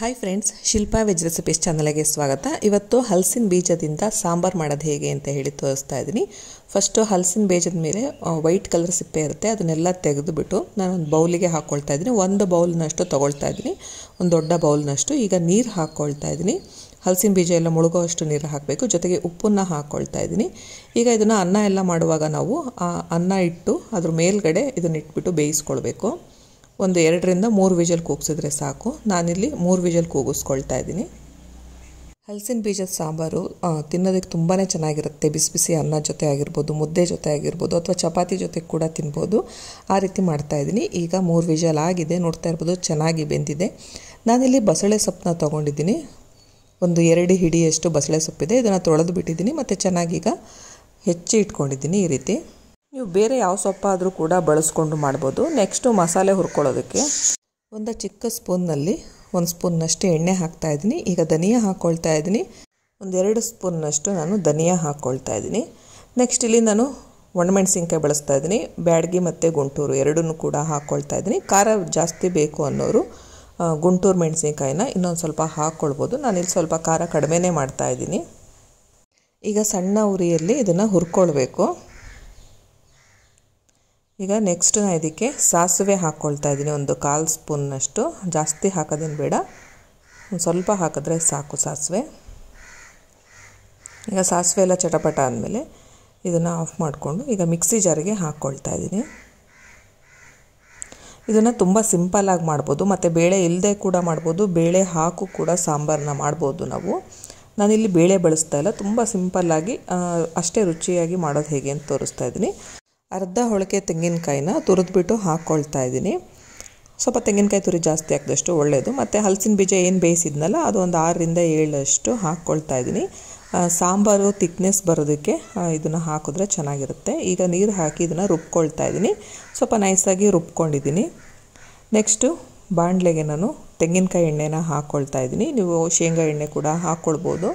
Hi friends, Shilpa veg recipes ಚಾನಲ್ಗೆ ಸ್ವಾಗತ. ಇವತ್ತು ಹಲಸಿನ ಬೀಜದಿಂದ ಸಾಂಬಾರು ಮಾಡೋದು ಹೇಗೆ ಅಂತ ಹೇಳಿ ತೋರಿಸ್ತಾ ಇದ್ದೀನಿ. ಫಸ್ಟು ಹಲಸಿನ ಬೀಜದ ಮೇಲೆ ವೈಟ್ ಕಲರ್ ಸಿಪ್ಪೆ ಇರುತ್ತೆ, ಅದನ್ನೆಲ್ಲ ತೆಗೆದುಬಿಟ್ಟು ನಾನು ಒಂದು ಬೌಲಿಗೆ ಹಾಕ್ಕೊಳ್ತಾ ಇದ್ದೀನಿ. ಒಂದು ಬೌಲ್ನಷ್ಟು ತೊಗೊಳ್ತಾ ಇದ್ದೀನಿ, ಒಂದು ದೊಡ್ಡ ಬೌಲ್ನಷ್ಟು. ಈಗ ನೀರು ಹಾಕ್ಕೊಳ್ತಾ ಇದ್ದೀನಿ. ಹಲಸಿನ ಬೀಜ ಎಲ್ಲ ಮುಳುಗೋವಷ್ಟು ನೀರು ಹಾಕಬೇಕು, ಜೊತೆಗೆ ಉಪ್ಪನ್ನು ಹಾಕ್ಕೊಳ್ತಾ ಇದ್ದೀನಿ. ಈಗ ಇದನ್ನು ಅನ್ನ ಎಲ್ಲ ಮಾಡುವಾಗ ನಾವು ಅನ್ನ ಇಟ್ಟು ಅದ್ರ ಮೇಲ್ಗಡೆ ಇದನ್ನು ಇಟ್ಬಿಟ್ಟು ಬೇಯಿಸ್ಕೊಳ್ಬೇಕು. ಒಂದು 2ರಿಂದ 3 ವಿಜಲ್ ಕೂಗಿಸಿದ್ರೆ ಸಾಕು. ನಾನಿಲ್ಲಿ 3 ವಿಜಲ್ ಕೂಗಿಸ್ಕೊಳ್ತಾ ಇದ್ದೀನಿ. ಹಲಸಿನ ಬೀಜದ ಸಾಂಬಾರು ತಿನ್ನೋದಕ್ಕೆ ತುಂಬಾ ಚೆನ್ನಾಗಿರುತ್ತೆ. ಬಿಸಿ ಬಿಸಿ ಅನ್ನ ಜೊತೆ ಆಗಿರ್ಬೋದು, ಮುದ್ದೆ ಜೊತೆ ಆಗಿರ್ಬೋದು, ಅಥವಾ ಚಪಾತಿ ಜೊತೆ ಕೂಡ ತಿನ್ಬೋದು. ಆ ರೀತಿ ಮಾಡ್ತಾಯಿದ್ದೀನಿ. ಈಗ 3 ವಿಜಲ್ ಆಗಿದೆ, ನೋಡ್ತಾ ಇರ್ಬೋದು ಚೆನ್ನಾಗಿ ಬೆಂದಿದೆ. ನಾನಿಲ್ಲಿ ಬಸಳೆ ಸೊಪ್ಪನ್ನ ತೊಗೊಂಡಿದ್ದೀನಿ. ಒಂದು 2 ಹಿಡಿಯಷ್ಟು ಬಸಳೆ ಸೊಪ್ಪಿದೆ, ಇದನ್ನು ತೊಳೆದು ಬಿಟ್ಟಿದ್ದೀನಿ. ಮತ್ತು ಚೆನ್ನಾಗಿ ಈಗ ಹೆಚ್ಚಿ ಇಟ್ಕೊಂಡಿದ್ದೀನಿ. ಈ ರೀತಿ ನೀವು ಬೇರೆ ಯಾವ ಸೊಪ್ಪಾದರೂ ಕೂಡ ಬಳಸ್ಕೊಂಡು ಮಾಡ್ಬೋದು. ನೆಕ್ಸ್ಟು ಮಸಾಲೆ ಹುರ್ಕೊಳ್ಳೋದಕ್ಕೆ ಒಂದು ಚಿಕ್ಕ ಸ್ಪೂನ್ನಲ್ಲಿ 1 ಸ್ಪೂನ್ನಷ್ಟು ಎಣ್ಣೆ ಹಾಕ್ತಾಯಿದ್ದೀನಿ. ಈಗ ಧನಿಯಾ ಹಾಕ್ಕೊಳ್ತಾ ಇದ್ದೀನಿ. ಒಂದು 2 ಸ್ಪೂನ್ನಷ್ಟು ನಾನು ಧನಿಯಾ ಹಾಕ್ಕೊಳ್ತಾ ಇದ್ದೀನಿ. ನೆಕ್ಸ್ಟ್ ಇಲ್ಲಿ ನಾನು ಒಣಮೆಣಸಿನ್ಕಾಯಿ ಬಳಸ್ತಾ ಇದ್ದೀನಿ. ಬ್ಯಾಡಗಿ ಮತ್ತು ಗುಂಟೂರು ಎರಡನ್ನೂ ಕೂಡ ಹಾಕ್ಕೊಳ್ತಾ ಇದ್ದೀನಿ. ಖಾರ ಜಾಸ್ತಿ ಬೇಕು ಅನ್ನೋರು ಗುಂಟೂರು ಮೆಣಸಿನ್ಕಾಯಿನ ಇನ್ನೊಂದು ಸ್ವಲ್ಪ ಹಾಕ್ಕೊಳ್ಬೋದು. ನಾನಿಲ್ಲಿ ಸ್ವಲ್ಪ ಖಾರ ಕಡಿಮೆನೇ ಮಾಡ್ತಾಯಿದ್ದೀನಿ. ಈಗ ಸಣ್ಣ ಉರಿಯಲ್ಲಿ ಇದನ್ನು ಹುರ್ಕೊಳ್ಬೇಕು. ಈಗ ನೆಕ್ಸ್ಟ್ ನಾನು ಇದಕ್ಕೆ ಸಾಸಿವೆ ಹಾಕ್ಕೊಳ್ತಾ ಇದ್ದೀನಿ. ಒಂದು 1/4 ಸ್ಪೂನ್ನಷ್ಟು, ಜಾಸ್ತಿ ಹಾಕೋದೇನು ಬೇಡ, ಒಂದು ಸ್ವಲ್ಪ ಹಾಕಿದ್ರೆ ಸಾಕು ಸಾಸಿವೆ. ಈಗ ಸಾಸಿವೆ ಎಲ್ಲ ಚಟಪಟ ಆದಮೇಲೆ ಇದನ್ನು ಆಫ್ ಮಾಡಿಕೊಂಡು ಈಗ ಮಿಕ್ಸಿ ಜಾರಿಗೆ ಹಾಕ್ಕೊಳ್ತಾ ಇದ್ದೀನಿ. ಇದನ್ನು ತುಂಬ ಸಿಂಪಲ್ಲಾಗಿ ಮಾಡ್ಬೋದು, ಮತ್ತು ಬೇಳೆ ಇಲ್ಲದೆ ಕೂಡ ಮಾಡ್ಬೋದು, ಬೇಳೆ ಹಾಕು ಕೂಡ ಸಾಂಬಾರನ್ನ ಮಾಡ್ಬೋದು ನಾವು. ನಾನಿಲ್ಲಿ ಬೇಳೆ ಬಳಸ್ತಾ ಇಲ್ಲ, ತುಂಬ ಸಿಂಪಲ್ಲಾಗಿ ಅಷ್ಟೇ ರುಚಿಯಾಗಿ ಮಾಡೋದು ಹೇಗೆ ಅಂತ ತೋರಿಸ್ತಾ ಇದ್ದೀನಿ. ಅರ್ಧ ಹೋಳಿಗೆ ತೆಂಗಿನಕಾಯಿನ ತುರಿದ್ಬಿಟ್ಟು ಹಾಕ್ಕೊಳ್ತಾ ಇದ್ದೀನಿ. ಸ್ವಲ್ಪ ತೆಂಗಿನಕಾಯಿ ತುರಿ ಜಾಸ್ತಿ ಹಾಕಿದಷ್ಟು ಒಳ್ಳೆಯದು. ಮತ್ತು ಹಲಸಿನ ಬೀಜ ಏನು ಬೇಯಿಸಿದ್ನಲ್ಲ ಅದು ಒಂದು 6ರಿಂದ 7 ಹಾಕ್ಕೊಳ್ತಾ ಇದ್ದೀನಿ. ಸಾಂಬಾರು ತಿಕ್ನೆಸ್ ಬರೋದಕ್ಕೆ ಇದನ್ನು ಹಾಕಿದ್ರೆ ಚೆನ್ನಾಗಿರುತ್ತೆ. ಈಗ ನೀರು ಹಾಕಿ ಇದನ್ನು ರುಬ್ಕೊಳ್ತಾ ಇದ್ದೀನಿ. ಸ್ವಲ್ಪ ನೈಸಾಗಿ ರುಬ್ಕೊಂಡಿದ್ದೀನಿ. ನೆಕ್ಸ್ಟು ಬಾಣಲೆಗೆ ನಾನು ತೆಂಗಿನಕಾಯಿ ಎಣ್ಣೆನ ಹಾಕ್ಕೊಳ್ತಾ ಇದ್ದೀನಿ. ನೀವು ಶೇಂಗಾ ಎಣ್ಣೆ ಕೂಡ ಹಾಕ್ಕೊಳ್ಬೋದು.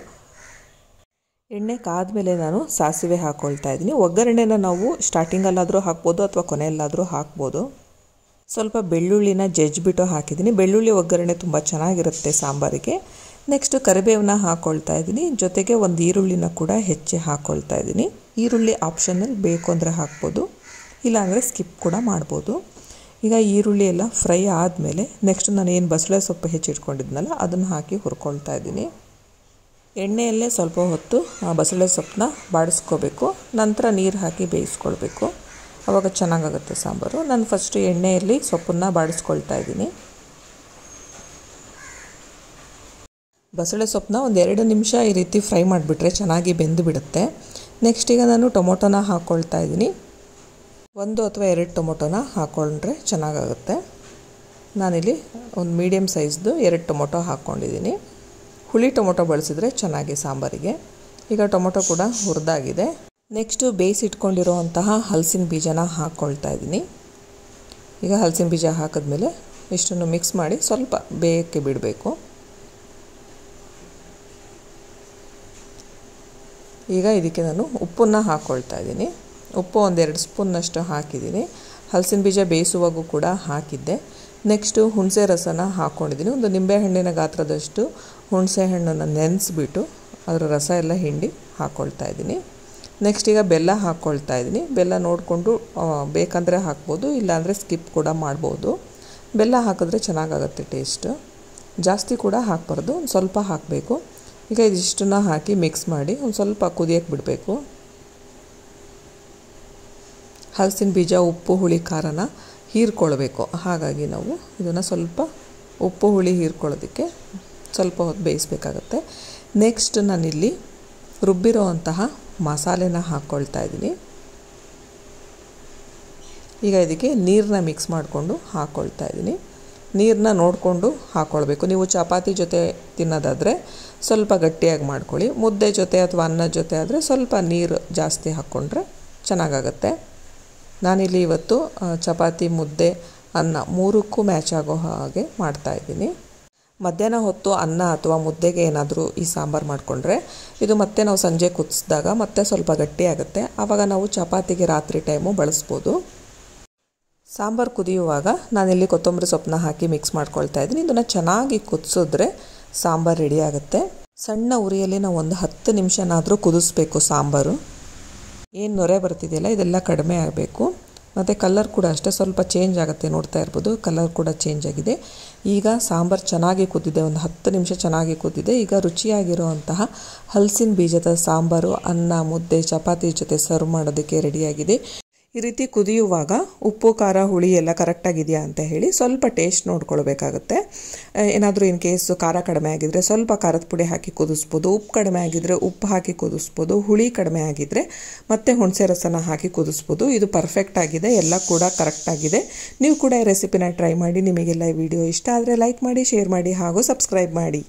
ಎಣ್ಣೆ ಕಾದ್ಮೇಲೆ ನಾನು ಸಾಸಿವೆ ಹಾಕ್ಕೊಳ್ತಾ ಇದ್ದೀನಿ. ಒಗ್ಗರಣೆನ ನಾವು ಸ್ಟಾರ್ಟಿಂಗಲ್ಲಾದರೂ ಹಾಕ್ಬೋದು ಅಥವಾ ಕೊನೆಯಲ್ಲಾದರೂ ಹಾಕ್ಬೋದು. ಸ್ವಲ್ಪ ಬೆಳ್ಳುಳ್ಳಿನ ಜಜ್ಜಿಬಿಟ್ಟು ಹಾಕಿದ್ದೀನಿ. ಬೆಳ್ಳುಳ್ಳಿ ಒಗ್ಗರಣೆ ತುಂಬ ಚೆನ್ನಾಗಿರುತ್ತೆ ಸಾಂಬಾರಿಗೆ. ನೆಕ್ಸ್ಟು ಕರಿಬೇವನ್ನ ಹಾಕ್ಕೊಳ್ತಾ ಇದ್ದೀನಿ. ಜೊತೆಗೆ ಒಂದು ಈರುಳ್ಳಿನ ಕೂಡ ಹೆಚ್ಚಿ ಹಾಕ್ಕೊಳ್ತಾ ಇದ್ದೀನಿ. ಈರುಳ್ಳಿ ಆಪ್ಷನಲ್, ಬೇಕು ಅಂದರೆ ಹಾಕ್ಬೋದು, ಇಲ್ಲಾಂದರೆ ಸ್ಕಿಪ್ ಕೂಡ ಮಾಡ್ಬೋದು. ಈಗ ಈರುಳ್ಳಿ ಎಲ್ಲ ಫ್ರೈ ಆದಮೇಲೆ ನೆಕ್ಸ್ಟ್ ನಾನು ಏನು ಬಸಳೆ ಸೊಪ್ಪು ಹೆಚ್ಚಿಟ್ಕೊಂಡಿದ್ನಲ್ಲ ಅದನ್ನು ಹಾಕಿ ಹುರ್ಕೊಳ್ತಾ ಇದ್ದೀನಿ. ಎಣ್ಣೆಯಲ್ಲೇ ಸ್ವಲ್ಪ ಹೊತ್ತು ಬಸಳೆ ಸೊಪ್ಪನ್ನ ಬಾಡಿಸ್ಕೋಬೇಕು. ನಂತರ ನೀರು ಹಾಕಿ ಬೇಯಿಸ್ಕೊಳ್ಬೇಕು, ಆವಾಗ ಚೆನ್ನಾಗಾಗುತ್ತೆ ಸಾಂಬಾರು. ನಾನು ಫಸ್ಟು ಎಣ್ಣೆಯಲ್ಲಿ ಸೊಪ್ಪನ್ನು ಬಾಡಿಸ್ಕೊಳ್ತಾ ಇದ್ದೀನಿ. ಬಸಳೆ ಸೊಪ್ಪನ್ನ ಒಂದು 2 ನಿಮಿಷ ಈ ರೀತಿ ಫ್ರೈ ಮಾಡಿಬಿಟ್ರೆ ಚೆನ್ನಾಗಿ ಬೆಂದು ಬಿಡುತ್ತೆ. ನೆಕ್ಸ್ಟ್ ಈಗ ನಾನು ಟೊಮೊಟೊನ ಹಾಕ್ಕೊಳ್ತಾ ಇದ್ದೀನಿ. 1 ಅಥವಾ 2 ಟೊಮೊಟೊನ ಹಾಕ್ಕೊಂಡ್ರೆ ಚೆನ್ನಾಗಾಗುತ್ತೆ. ನಾನಿಲ್ಲಿ ಒಂದು ಮೀಡಿಯಮ್ ಸೈಜ್ದು 2 ಟೊಮೊಟೊ ಹಾಕ್ಕೊಂಡಿದ್ದೀನಿ. ಹುಳಿ ಟೊಮೊಟೊ ಬಳಸಿದ್ರೆ ಚೆನ್ನಾಗಿ ಸಾಂಬಾರಿಗೆ. ಈಗ ಟೊಮೊಟೊ ಕೂಡ ಹುರಿದಾಗಿದೆ. ನೆಕ್ಸ್ಟು ಬೇಯಿಸಿಟ್ಕೊಂಡಿರೋವಂತಹ ಹಲಸಿನ ಬೀಜನ ಹಾಕ್ಕೊಳ್ತಾ ಇದ್ದೀನಿ. ಈಗ ಹಲಸಿನ ಬೀಜ ಹಾಕಿದ್ಮೇಲೆ ಇಷ್ಟನ್ನು ಮಿಕ್ಸ್ ಮಾಡಿ ಸ್ವಲ್ಪ ಬೇಯಕ್ಕೆ ಬಿಡಬೇಕು. ಈಗ ಇದಕ್ಕೆ ನಾನು ಉಪ್ಪನ್ನು ಹಾಕ್ಕೊಳ್ತಾ ಇದ್ದೀನಿ. ಉಪ್ಪು ಒಂದು 2 ಸ್ಪೂನ್ನಷ್ಟು ಹಾಕಿದ್ದೀನಿ. ಹಲಸಿನ ಬೀಜ ಬೇಯಿಸುವಾಗೂ ಕೂಡ ಹಾಕಿದ್ದೆ. ನೆಕ್ಸ್ಟು ಹುಣಸೆ ರಸನ ಹಾಕ್ಕೊಂಡಿದ್ದೀನಿ. ಒಂದು ನಿಂಬೆಹಣ್ಣಿನ ಗಾತ್ರದಷ್ಟು ಹುಣಸೆ ಹಣ್ಣನ್ನು ನೆನೆಸ್ಬಿಟ್ಟು ಅದರ ರಸ ಎಲ್ಲ ಹಿಂಡಿ ಹಾಕ್ಕೊಳ್ತಾ ಇದ್ದೀನಿ. ನೆಕ್ಸ್ಟ್ ಈಗ ಬೆಲ್ಲ ಹಾಕ್ಕೊಳ್ತಾ ಇದ್ದೀನಿ. ಬೆಲ್ಲ ನೋಡಿಕೊಂಡು ಬೇಕಂದರೆ ಹಾಕ್ಬೋದು, ಇಲ್ಲಾಂದರೆ ಸ್ಕಿಪ್ ಕೂಡ ಮಾಡ್ಬೋದು. ಬೆಲ್ಲ ಹಾಕಿದ್ರೆ ಚೆನ್ನಾಗಾಗುತ್ತೆ ಟೇಸ್ಟು. ಜಾಸ್ತಿ ಕೂಡ ಹಾಕಬಾರ್ದು, ಒಂದು ಸ್ವಲ್ಪ ಹಾಕಬೇಕು. ಈಗ ಇದಿಷ್ಟನ್ನು ಹಾಕಿ ಮಿಕ್ಸ್ ಮಾಡಿ ಒಂದು ಸ್ವಲ್ಪ ಕುದಿಯೋಕ್ಕೆ ಬಿಡಬೇಕು. ಹಲಸಿನ ಬೀಜ ಉಪ್ಪು ಹುಳಿ ಖಾರನ ಹೀರ್ಕೊಳ್ಬೇಕು. ಹಾಗಾಗಿ ನಾವು ಇದನ್ನು ಸ್ವಲ್ಪ ಉಪ್ಪು ಹುಳಿ ಹೀರ್ಕೊಳ್ಳೋದಕ್ಕೆ ಸ್ವಲ್ಪ ಹೊತ್ತು ಬೇಯಿಸಬೇಕಾಗತ್ತೆ. ನೆಕ್ಸ್ಟ್ ನಾನಿಲ್ಲಿ ರುಬ್ಬಿರೋ ಅಂತಹ ಮಸಾಲೆನ ಹಾಕ್ಕೊಳ್ತಾ ಇದ್ದೀನಿ. ಈಗ ಇದಕ್ಕೆ ನೀರನ್ನ ಮಿಕ್ಸ್ ಮಾಡಿಕೊಂಡು ಹಾಕ್ಕೊಳ್ತಾ ಇದ್ದೀನಿ. ನೀರನ್ನ ನೋಡಿಕೊಂಡು ಹಾಕ್ಕೊಳ್ಬೇಕು. ನೀವು ಚಪಾತಿ ಜೊತೆ ತಿನ್ನೋದಾದರೆ ಸ್ವಲ್ಪ ಗಟ್ಟಿಯಾಗಿ ಮಾಡ್ಕೊಳ್ಳಿ. ಮುದ್ದೆ ಜೊತೆ ಅಥವಾ ಅನ್ನದ ಜೊತೆ ಆದರೆ ಸ್ವಲ್ಪ ನೀರು ಜಾಸ್ತಿ ಹಾಕ್ಕೊಂಡ್ರೆ ಚೆನ್ನಾಗಾಗತ್ತೆ. ನಾನಿಲ್ಲಿ ಇವತ್ತು ಚಪಾತಿ, ಮುದ್ದೆ, ಅನ್ನ 3ಕ್ಕೂ ಮ್ಯಾಚ್ ಆಗೋ ಹಾಗೆ ಮಾಡ್ತಾಯಿದ್ದೀನಿ. ಮಧ್ಯಾಹ್ನ ಹೊತ್ತು ಅನ್ನ ಅಥವಾ ಮುದ್ದೆಗೆ ಏನಾದರೂ ಈ ಸಾಂಬಾರು ಮಾಡಿಕೊಂಡ್ರೆ ಇದು ಮತ್ತೆ ನಾವು ಸಂಜೆ ಕುದಿಸಿದಾಗ ಮತ್ತೆ ಸ್ವಲ್ಪ ಗಟ್ಟಿಯಾಗುತ್ತೆ. ಆವಾಗ ನಾವು ಚಪಾತಿಗೆ ರಾತ್ರಿ ಟೈಮು ಬಳಸ್ಬೋದು. ಸಾಂಬಾರು ಕುದಿಯುವಾಗ ನಾನಿಲ್ಲಿ ಕೊತ್ತಂಬರಿ ಸೊಪ್ಪನ್ನ ಹಾಕಿ ಮಿಕ್ಸ್ ಮಾಡ್ಕೊಳ್ತಾ ಇದ್ದೀನಿ. ಇದನ್ನು ಚೆನ್ನಾಗಿ ಕುದಿಸಿದ್ರೆ ಸಾಂಬಾರು ರೆಡಿ ಆಗುತ್ತೆ. ಸಣ್ಣ ಉರಿಯಲ್ಲಿ ನಾವು ಒಂದು 10 ನಿಮಿಷನಾದರೂ ಕುದಿಸ್ಬೇಕು. ಸಾಂಬಾರು ಏನು ನೊರೆ ಬರ್ತಿದೆಯಲ್ಲ ಇದೆಲ್ಲ ಕಡಿಮೆ ಆಗಬೇಕು. ಮತ್ತು ಕಲರ್ ಕೂಡ ಅಷ್ಟೇ ಸ್ವಲ್ಪ ಚೇಂಜ್ ಆಗುತ್ತೆ, ನೋಡ್ತಾ ಇರ್ಬೋದು ಕಲರ್ ಕೂಡ ಚೇಂಜ್ ಆಗಿದೆ. ಈಗ ಸಾಂಬಾರು ಚೆನ್ನಾಗಿ ಕುದ್ದಿದೆ, ಒಂದು 10 ನಿಮಿಷ ಚೆನ್ನಾಗಿ ಕುದ್ದಿದೆ. ಈಗ ರುಚಿಯಾಗಿರುವಂತಹ ಹಲಸಿನ ಬೀಜದ ಸಾಂಬಾರು ಅನ್ನ, ಮುದ್ದೆ, ಚಪಾತಿ ಜೊತೆ ಸರ್ವ್ ಮಾಡೋದಕ್ಕೆ ರೆಡಿಯಾಗಿದೆ. ಈ ರೀತಿ ಕುದಿಯುವಾಗ ಉಪ್ಪು, ಖಾರ, ಹುಳಿ ಎಲ್ಲ ಕರೆಕ್ಟಾಗಿದೆಯಾ ಅಂತ ಹೇಳಿ ಸ್ವಲ್ಪ ಟೇಸ್ಟ್ ನೋಡ್ಕೊಳ್ಬೇಕಾಗುತ್ತೆ. ಏನಾದರೂ ಇನ್ ಕೇಸ್ ಖಾರ ಕಡಿಮೆ ಆಗಿದ್ದರೆ ಸ್ವಲ್ಪ ಖಾರದ ಪುಡಿ ಹಾಕಿ ಕುದಿಸ್ಬೋದು. ಉಪ್ಪು ಕಡಿಮೆ ಆಗಿದ್ದರೆ ಉಪ್ಪು ಹಾಕಿ ಕುದಿಸ್ಬೋದು. ಹುಳಿ ಕಡಿಮೆ ಆಗಿದ್ದರೆ ಮತ್ತೆ ಹುಣಸೆ ರಸನ ಹಾಕಿ ಕುದಿಸ್ಬೋದು. ಇದು ಪರ್ಫೆಕ್ಟ್ ಆಗಿದೆ, ಎಲ್ಲ ಕೂಡ ಕರೆಕ್ಟಾಗಿದೆ. ನೀವು ಕೂಡ ಈ ರೆಸಿಪಿನ ಟ್ರೈ ಮಾಡಿ. ನಿಮಗೆಲ್ಲ ಈ ವಿಡಿಯೋ ಇಷ್ಟ ಆದರೆ ಲೈಕ್ ಮಾಡಿ, ಶೇರ್ ಮಾಡಿ ಹಾಗೂ ಸಬ್ಸ್ಕ್ರೈಬ್ ಮಾಡಿ.